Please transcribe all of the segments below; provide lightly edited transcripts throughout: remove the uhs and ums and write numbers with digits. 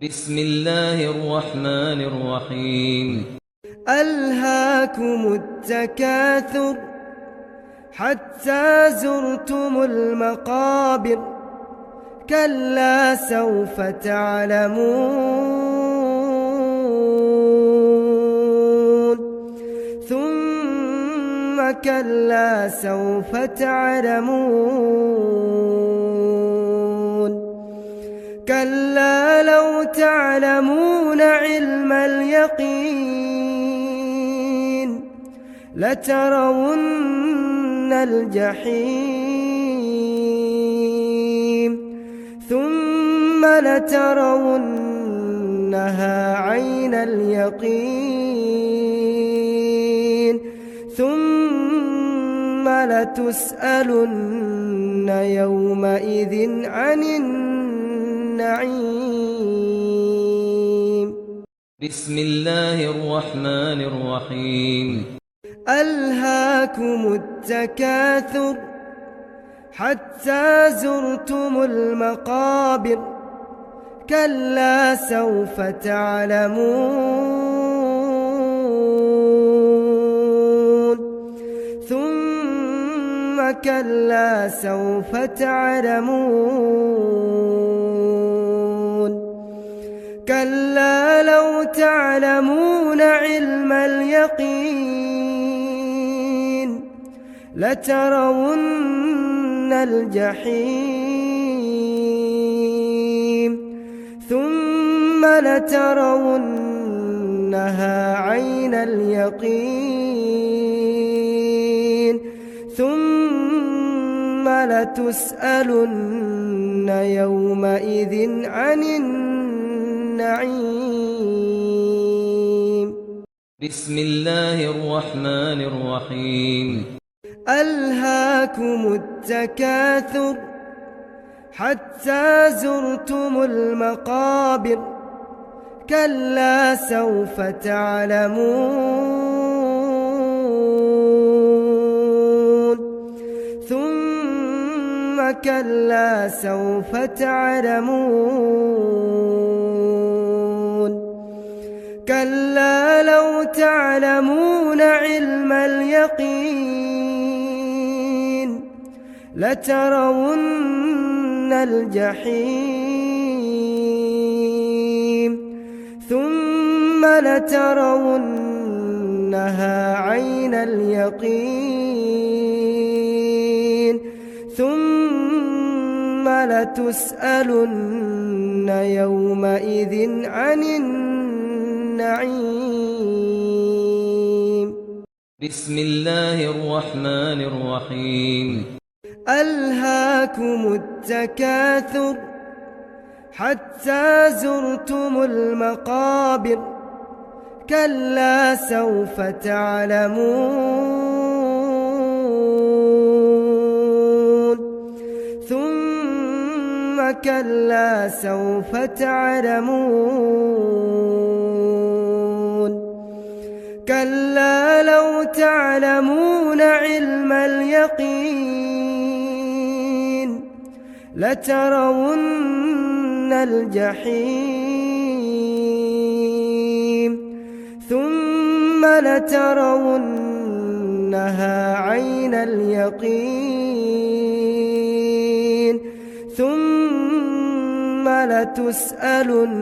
بسم الله الرحمن الرحيم. ألهاكم التكاثر حتى زرتم المقابر كلا سوف تعلمون ثم كلا سوف تعلمون كلا لو تعلمون علم اليقين لترون الجحيم م لترونها عين اليقين ثم لتسألن يومئذ عن النعيم. بسم الله الرحمن الرحيم. ألهاكم التكاثر حتى زرتم المقابر كلا سوف تعلمون ثم كلا سوف تعلمون كلا لو تعلمون علم اليقين لترون الجحيم ثم لترونها عين اليقين ثم لتسألن يومئذ عن النعيم. بسم الله الرحمن الرحيم. ألهاكم التكاثر حتى زرتم المقابر كلا سوف تعلمون ثم كلا سوف تعلمون كلا لو تعلمون علم اليقين لترون الجحيم ثم لترونها عين اليقين ثم لتسألن يومئذ عن النعيم. بسم الله الرحمن الرحيم. ألهاكم التكاثر حتى زرتم المقابر كلا سوف تعلمون ثم كلا سوف تعلمون كلا لو تعلمون علم اليقين لترون الجحيم ثم لترونها عين اليقين ثم لتسألن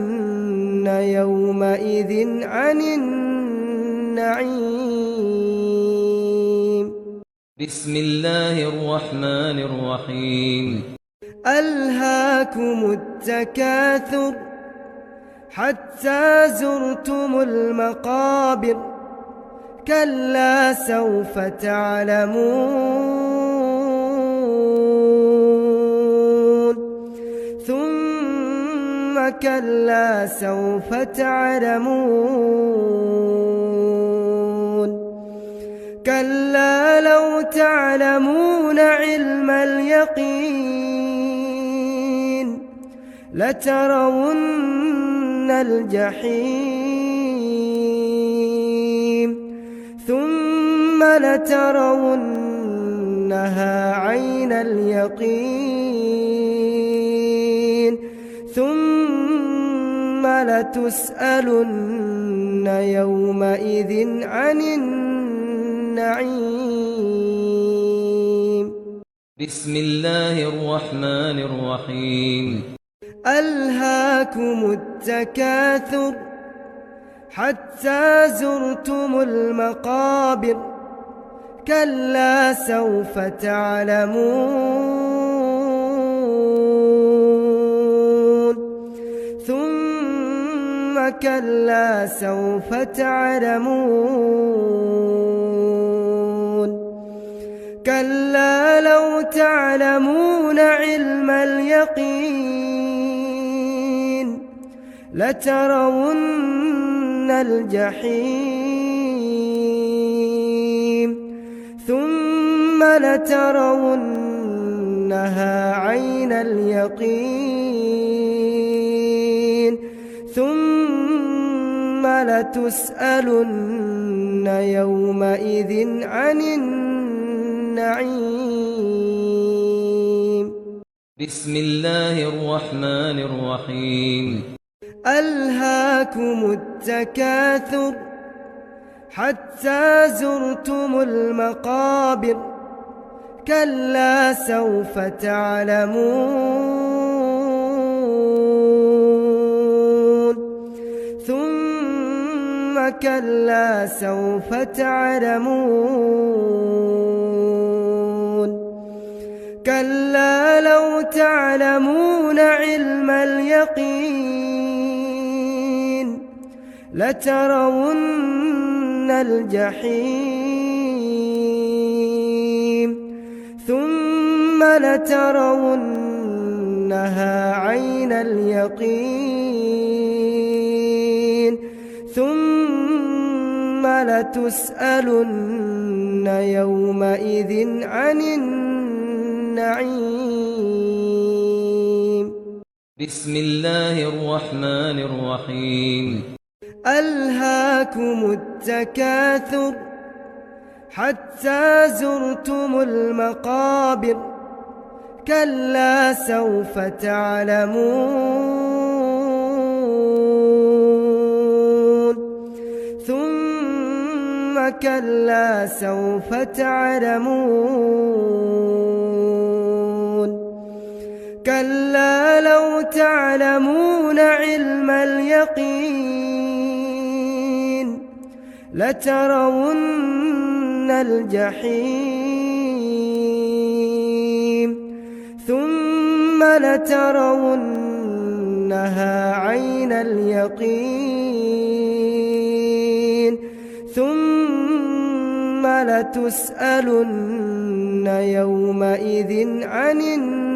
يومئذ عن النعيم. بسم الله الرحمن الرحيم. ألهاكم التكاثر حتى زرتم المقابر كلا سوف تعلمون ثم كلا سوف تعلمون كلا لو تعلمون علم اليقين لترون الجحيم ثم لترونها عين اليقين ثم لتسألن يومئذ عن النعيم. بسم الله الرحمن الرحيم. ألهاكم التكاثر حتى زرتم المقابر كلا سوف تعلمون ثم كلا سوف تعلمون كلا لو تعلمون علم اليقين لترون الجحيم ثم لترونها عين اليقين ثم لتسألن يومئذ عن النعيم. بسم الله الرحمن الرحيم. ألهاكم التكاثر حتى زرتم المقابر كلا سوف تعلمون ثم كلا سوف تعلمون كلا لو تعلمون علم اليقين لترون الجحيم ثم لترونها عين اليقين ثم لتسألن يومئذ عن النعيم. بسم الله الرحمن الرحيم. ألهاكم التكاثر حتى زرتم المقابر كلا سوف تعلمون ثم كلا سوف تعلمون كلا لو تعلمون علم اليقين لترون الجحيم ثم لترونها عين اليقين ثم لتسألن يومئذ عن النعيم.